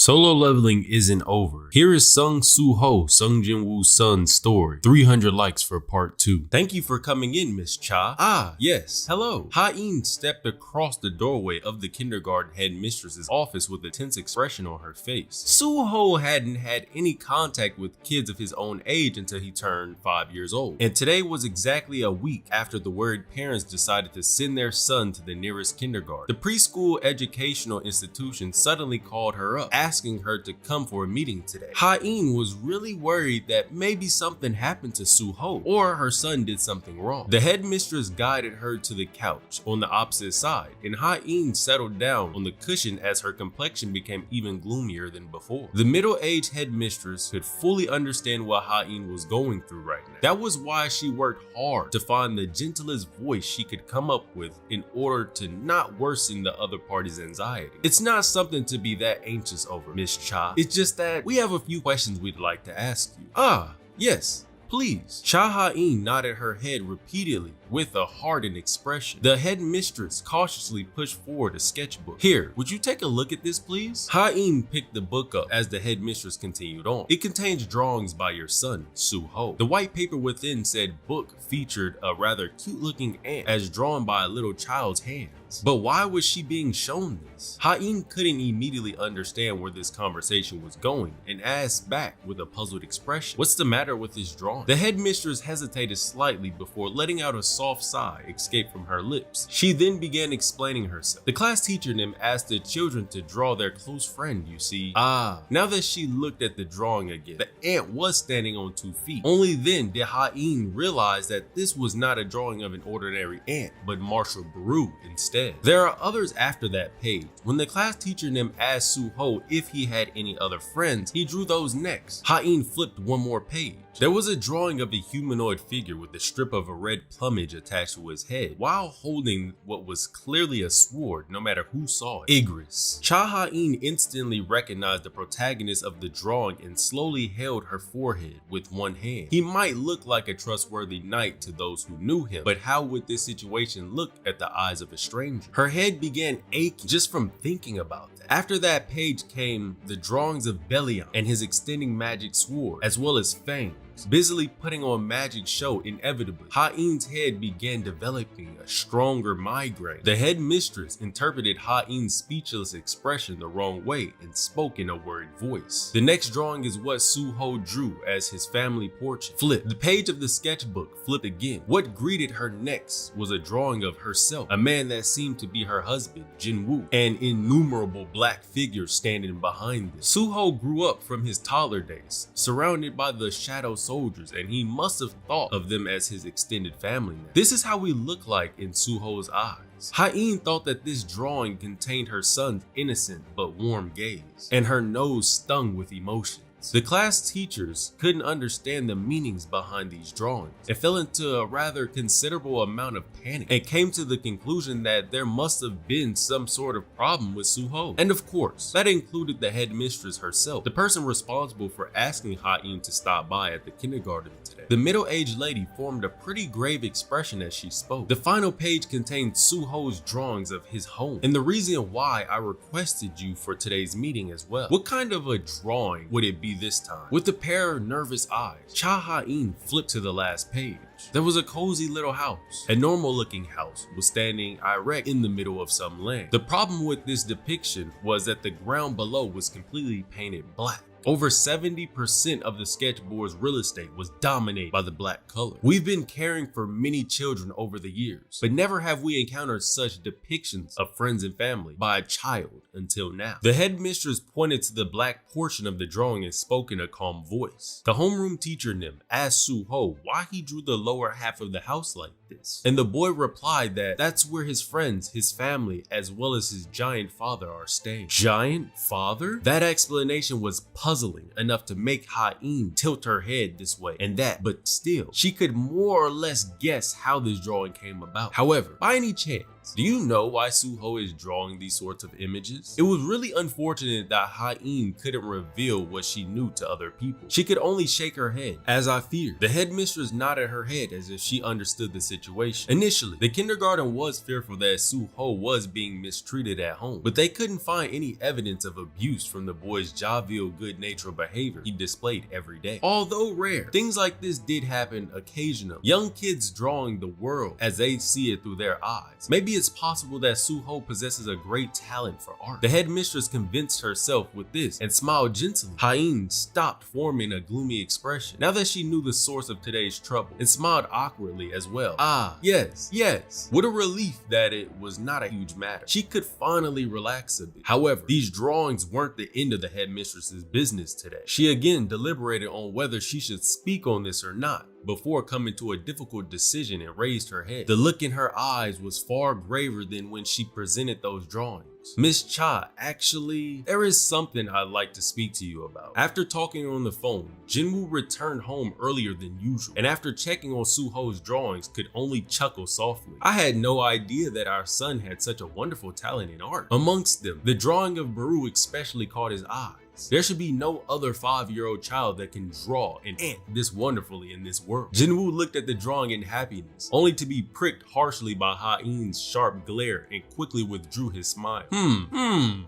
Solo leveling isn't over. Here is Sung Soo Ho, Sung Jin Woo's son's story. 300 likes for part 2. Thank you for coming in, Miss Cha. Ah, yes. Hello. Ha-in stepped across the doorway of the kindergarten headmistress's office with a tense expression on her face. Soo Ho hadn't had any contact with kids of his own age until he turned 5 years old. And today was exactly a week after the worried parents decided to send their son to the nearest kindergarten. The preschool educational institution suddenly called her up, asking her to come for a meeting today. Ha-in was really worried that maybe something happened to Soo Ho or her son did something wrong. The headmistress guided her to the couch on the opposite side, and Ha-in settled down on the cushion as her complexion became even gloomier than before. The middle-aged headmistress could fully understand what Ha-in was going through right now. That was why she worked hard to find the gentlest voice she could come up with in order to not worsen the other party's anxiety. It's not something to be that anxious over, Miss Cha. It's just that we have a few questions we'd like to ask you. Ah, yes. Please. Cha Ha-in nodded her head repeatedly with a hardened expression. The headmistress cautiously pushed forward a sketchbook. Here, would you take a look at this, please? Ha-in picked the book up as the headmistress continued on. It contains drawings by your son, Soo Ho. The white paper within said book featured a rather cute-looking ant as drawn by a little child's hands. But why was she being shown this? Ha-in couldn't immediately understand where this conversation was going and asked back with a puzzled expression. What's the matter with this drawing? The headmistress hesitated slightly before letting out a soft sigh escape from her lips. She then began explaining herself. The class teacher then asked the children to draw their close friend, you see. Ah, now that she looked at the drawing again, the ant was standing on 2 feet. Only then did Ha-in realize that this was not a drawing of an ordinary ant, but Marshall Baru instead. There are others after that page. When the class teacher then asked Soo Ho if he had any other friends, he drew those next. Ha-in flipped one more page. There was a drawing of a humanoid figure with a strip of a red plumage attached to his head, while holding what was clearly a sword, no matter who saw it. Igris. Cha Ha-in instantly recognized the protagonist of the drawing and slowly held her forehead with one hand. He might look like a trustworthy knight to those who knew him, but how would this situation look at the eyes of a stranger? Her head began aching just from thinking about that. After that page came the drawings of Belial and his extending magic sword, as well as Fang. Busily putting on magic show inevitably, Ha-in's head began developing a stronger migraine. The headmistress interpreted Ha-in's speechless expression the wrong way and spoke in a worried voice. The next drawing is what Soo Ho drew as his family portrait. Flip. The page of the sketchbook flipped again. What greeted her next was a drawing of herself, a man that seemed to be her husband, Jin Woo, and innumerable black figures standing behind them. Soo Ho grew up from his toddler days, surrounded by the shadow soldiers, and he must have thought of them as his extended family now. This is how we look like in Soo Ho's eyes. Ha-in thought that this drawing contained her son's innocent but warm gaze, and her nose stung with emotion. The class teachers couldn't understand the meanings behind these drawings and fell into a rather considerable amount of panic and came to the conclusion that there must have been some sort of problem with Soo Ho. And of course, that included the headmistress herself, the person responsible for asking Ha-in to stop by at the kindergarten today. The middle-aged lady formed a pretty grave expression as she spoke. The final page contained Soo Ho's drawings of his home and the reason why I requested you for today's meeting as well. What kind of a drawing would it be this time? With a pair of nervous eyes, Cha Ha-in flipped to the last page. There was a cozy little house. A normal looking house was standing erect in the middle of some land. The problem with this depiction was that the ground below was completely painted black. Over 70% of the sketchboard's real estate was dominated by the black color. We've been caring for many children over the years, but never have we encountered such depictions of friends and family by a child until now. The headmistress pointed to the black portion of the drawing and spoke in a calm voice. The homeroom teacher Nim asked Soo Ho why he drew the lower half of the house like this, and the boy replied that that's where his friends, his family, as well as his giant father are staying. Giant father? That explanation was puzzling puzzling enough to make Ha-In tilt her head this way and that, but still, she could more or less guess how this drawing came about. However, by any chance, do you know why Suho is drawing these sorts of images? It was really unfortunate that Ha-In couldn't reveal what she knew to other people. She could only shake her head, as I feared. The headmistress nodded her head as if she understood the situation. Initially, the kindergarten was fearful that Suho was being mistreated at home, but they couldn't find any evidence of abuse from the boy's jovial, good-natured behavior he displayed every day. Although rare, things like this did happen occasionally. Young kids drawing the world as they see it through their eyes. Maybe it's possible that Suho possesses a great talent for art. The headmistress convinced herself with this and smiled gently. Ha-In stopped forming a gloomy expression now that she knew the source of today's trouble, and smiled awkwardly as well. Ah, yes. What a relief that it was not a huge matter. She could finally relax a bit. However, these drawings weren't the end of the headmistress's business today. She again deliberated on whether she should speak on this or not before coming to a difficult decision and raised her head. The look in her eyes was far graver than when she presented those drawings. Miss Cha, actually, there is something I'd like to speak to you about. After talking on the phone, Jinwoo returned home earlier than usual, and after checking on Suho's drawings, could only chuckle softly. I had no idea that our son had such a wonderful talent in art. Amongst them, the drawing of Baru especially caught his eye. There should be no other 5-year-old child that can draw and ant this wonderfully in this world. Jinwoo looked at the drawing in happiness, only to be pricked harshly by Ha-In's sharp glare and quickly withdrew his smile.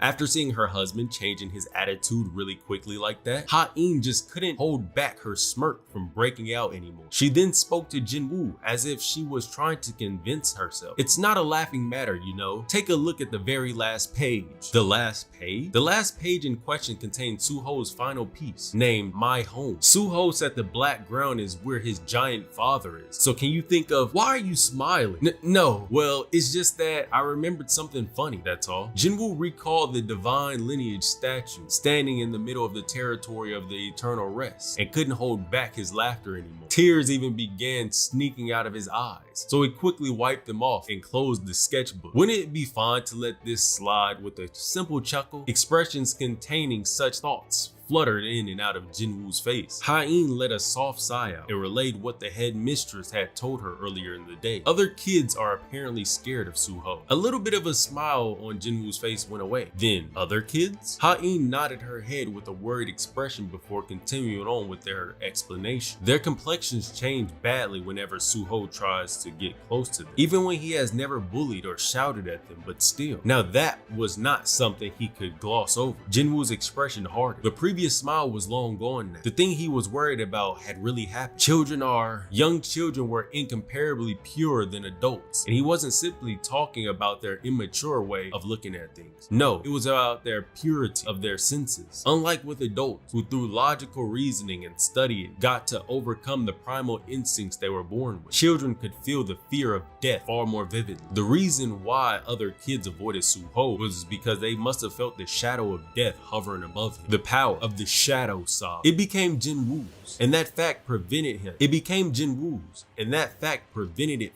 After seeing her husband changing his attitude really quickly like that, Ha-In just couldn't hold back her smirk from breaking out anymore. She then spoke to Jinwoo as if she was trying to convince herself. It's not a laughing matter, you know. Take a look at the very last page. The last page? The last page in question contains Suho's final piece, named My Home. Suho said the black ground is where his giant father is. So can you think of, why are you smiling? No, well, it's just that I remembered something funny, that's all. Jinwoo recalled the divine lineage statue standing in the middle of the territory of the eternal rest and couldn't hold back his laughter anymore. Tears even began sneaking out of his eyes, so he quickly wiped them off and closed the sketchbook. Wouldn't it be fine to let this slide with a simple chuckle? Expressions containing such thoughts fluttered in and out of Jinwoo's face. Ha-In let a soft sigh out and relayed what the headmistress had told her earlier in the day. Other kids are apparently scared of Suho. A little bit of a smile on Jinwoo's face went away. Then, other kids? Ha-In nodded her head with a worried expression before continuing on with their explanation. Their complexions change badly whenever Suho tries to get close to them, even when he has never bullied or shouted at them, but still. Now that was not something he could gloss over. Jinwoo's expression hardened. The previous smile was long gone now. The thing he was worried about had really happened. Young children were incomparably purer than adults, and he wasn't simply talking about their immature way of looking at things. No, it was about their purity of their senses. Unlike with adults who through logical reasoning and studying got to overcome the primal instincts they were born with, children could feel the fear of death far more vividly. The reason why other kids avoided Suho was because they must have felt the shadow of death hovering above him. The power of the shadow saw. It became Jinwoo's, and that fact prevented him. It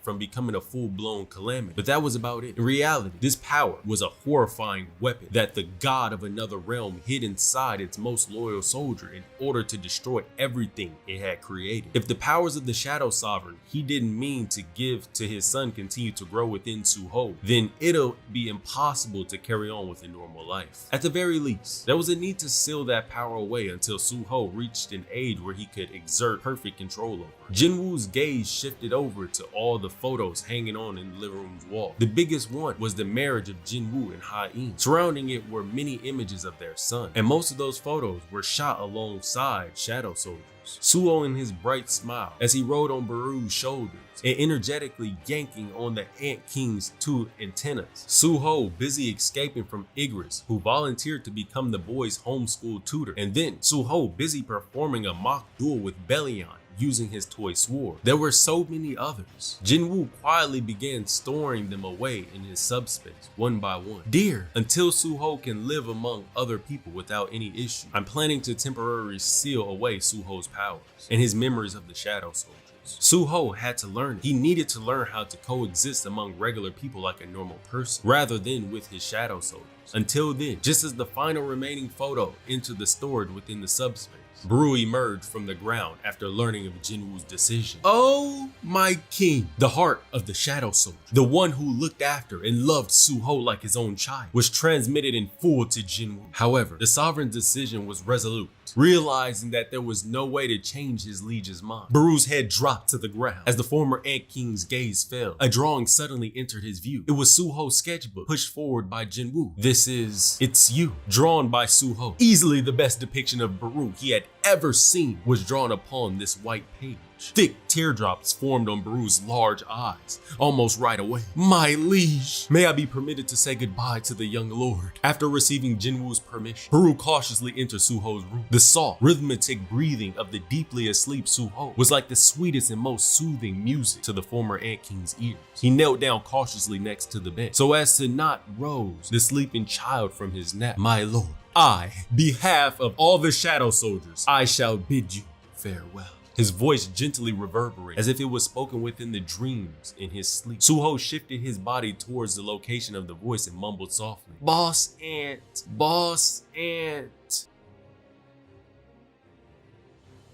from becoming a full-blown calamity. But that was about it. In reality, this power was a horrifying weapon that the god of another realm hid inside its most loyal soldier in order to destroy everything it had created. If the powers of the Shadow Sovereign he didn't mean to give to his son continue to grow within Suho, then it'll be impossible to carry on with a normal life. At the very least, there was a need to seal that power away until Suho reached an age where he could exert perfect control over her. Jinwoo's gaze shifted over to all the photos hanging on in the living room's wall. The biggest one was the marriage of Jinwoo and Ha-In. Surrounding it were many images of their son, and most of those photos were shot alongside shadow soldiers. Suho in his bright smile as he rode on Baru's shoulders and energetically yanking on the Ant King's two antennas. Suho busy escaping from Igris, who volunteered to become the boy's homeschool tutor, and then Suho busy performing a mock duel with Bellion using his toy sword. There were so many others. Jinwoo quietly began storing them away in his subspace, one by one. Dear, until Suho can live among other people without any issue, I'm planning to temporarily seal away Suho's powers and his memories of the Shadow Soldiers. Suho had to learn it. He needed to learn how to coexist among regular people like a normal person, rather than with his Shadow Soldiers. Until then, just as the final remaining photo entered the storage within the subspace, Baru emerged from the ground after learning of Jinwoo's decision. Oh my king! The heart of the Shadow Soldier, the one who looked after and loved Suho like his own child, was transmitted in full to Jinwoo. However, the sovereign's decision was resolute. Realizing that there was no way to change his liege's mind, Baru's head dropped to the ground. As the former Ant King's gaze fell, a drawing suddenly entered his view. It was Suho's sketchbook, pushed forward by Jinwoo. This is It's You, drawn by Suho. Easily the best depiction of Baru he had ever seen was drawn upon this white page. Thick teardrops formed on Baru's large eyes, almost right away. My liege, may I be permitted to say goodbye to the young lord? After receiving Jinwoo's permission, Baru cautiously entered Suho's room. The soft, rhythmic breathing of the deeply asleep Suho was like the sweetest and most soothing music to the former Ant King's ears. He knelt down cautiously next to the bed, so as to not rouse the sleeping child from his nap. My lord, I, behalf of all the Shadow Soldiers, I shall bid you farewell. His voice gently reverberated as if it was spoken within the dreams in his sleep. Suho shifted his body towards the location of the voice and mumbled softly, Boss Ant, Boss Ant.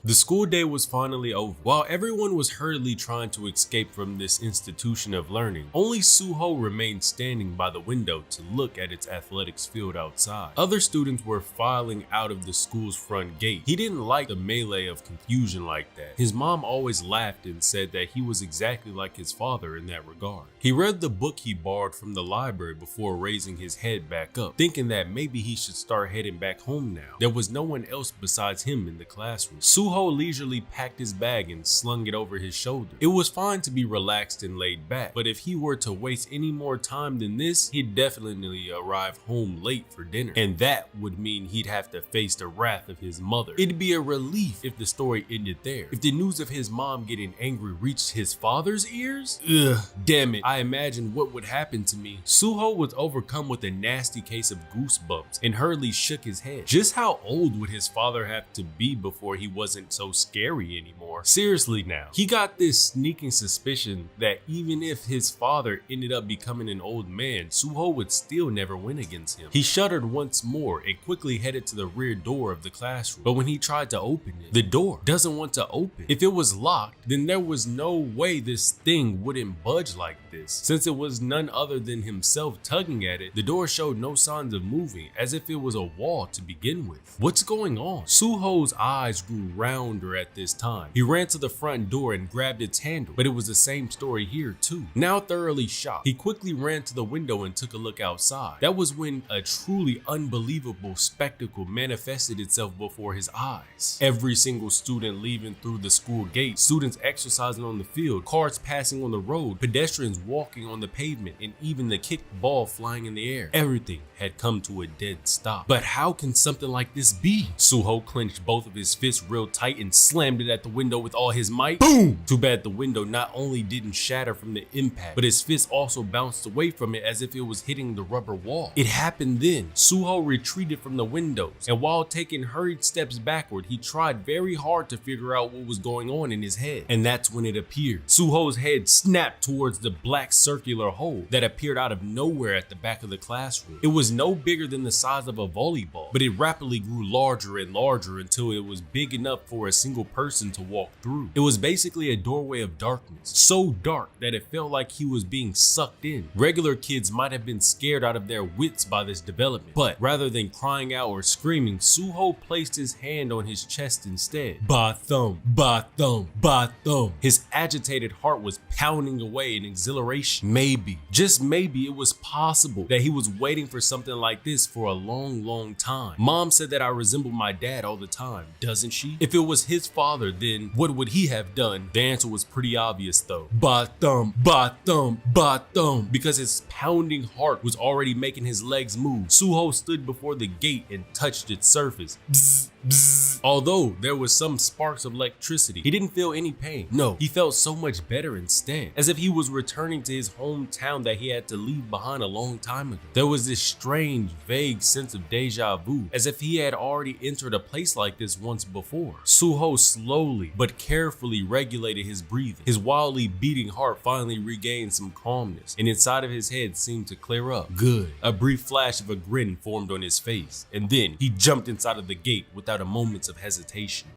The school day was finally over. While everyone was hurriedly trying to escape from this institution of learning, only Suho remained standing by the window to look at its athletics field outside. Other students were filing out of the school's front gate. He didn't like the melee of confusion like that. His mom always laughed and said that he was exactly like his father in that regard. He read the book he borrowed from the library before raising his head back up, thinking that maybe he should start heading back home now. There was no one else besides him in the classroom. Suho leisurely packed his bag and slung it over his shoulder. It was fine to be relaxed and laid back, but if he were to waste any more time than this, he'd definitely arrive home late for dinner, and that would mean he'd have to face the wrath of his mother. It'd be a relief if the story ended there. If the news of his mom getting angry reached his father's ears, damn it, I imagined what would happen to me. Suho was overcome with a nasty case of goosebumps and hurriedly shook his head. Just how old would his father have to be before he wasn't so scary anymore? Seriously now, he got this sneaking suspicion that even if his father ended up becoming an old man, Suho would still never win against him. He shuddered once more and quickly headed to the rear door of the classroom, but when he tried to open it, the door doesn't want to open. If it was locked, then there was no way this thing wouldn't budge like this. Since it was none other than himself tugging at it, the door showed no signs of moving, as if it was a wall to begin with. What's going on? Suho's eyes grew rounder at this time. He ran to the front door and grabbed its handle, but it was the same story here too. Now thoroughly shocked, he quickly ran to the window and took a look outside. That was when a truly unbelievable spectacle manifested itself before his eyes. Every single student leaving through the school gate, students exercising on the field, cars passing on the road, pedestrians walking on the pavement, and even the kicked ball flying in the air. Everything had come to a dead stop. But how can something like this be? Suho clenched both of his fists real tight and slammed it at the window with all his might. Boom! Too bad the window not only didn't shatter from the impact, but his fist also bounced away from it as if it was hitting the rubber wall. It happened then. Suho retreated from the windows, and while taking hurried steps backward, he tried very hard to figure out what was going on in his head. And that's when it appeared. Suho's head snapped towards the black circular hole that appeared out of nowhere at the back of the classroom. It was no bigger than the size of a volleyball, but it rapidly grew larger and larger until it was big enough for a single person to walk through. It was basically a doorway of darkness, so dark that it felt like he was being sucked in. Regular kids might have been scared out of their wits by this development, but rather than crying out or screaming, Suho placed his hand on his chest instead. Ba thumb, ba thumb, ba thumb. His agitated heart was pounding away in exhilaration. Maybe, just maybe, it was possible that he was waiting for something like this for a long time. Mom said that I resemble my dad all the time, doesn't she? If it was his father, then what would he have done? The answer was pretty obvious though. Ba thumb, ba thumb, ba thumb. Because his pounding heart was already making his legs move, Suho stood before the gate and touched its surface. Bzz. Bzzz. Although there was some sparks of electricity, he didn't feel any pain. No, he felt so much better instead, as if he was returning to his hometown that he had to leave behind a long time ago. There was this strange, vague sense of deja vu, as if he had already entered a place like this once before. Suho slowly but carefully regulated his breathing. His wildly beating heart finally regained some calmness, and inside of his head seemed to clear up. Good. A brief flash of a grin formed on his face, and then he jumped inside of the gate without a moment of hesitation.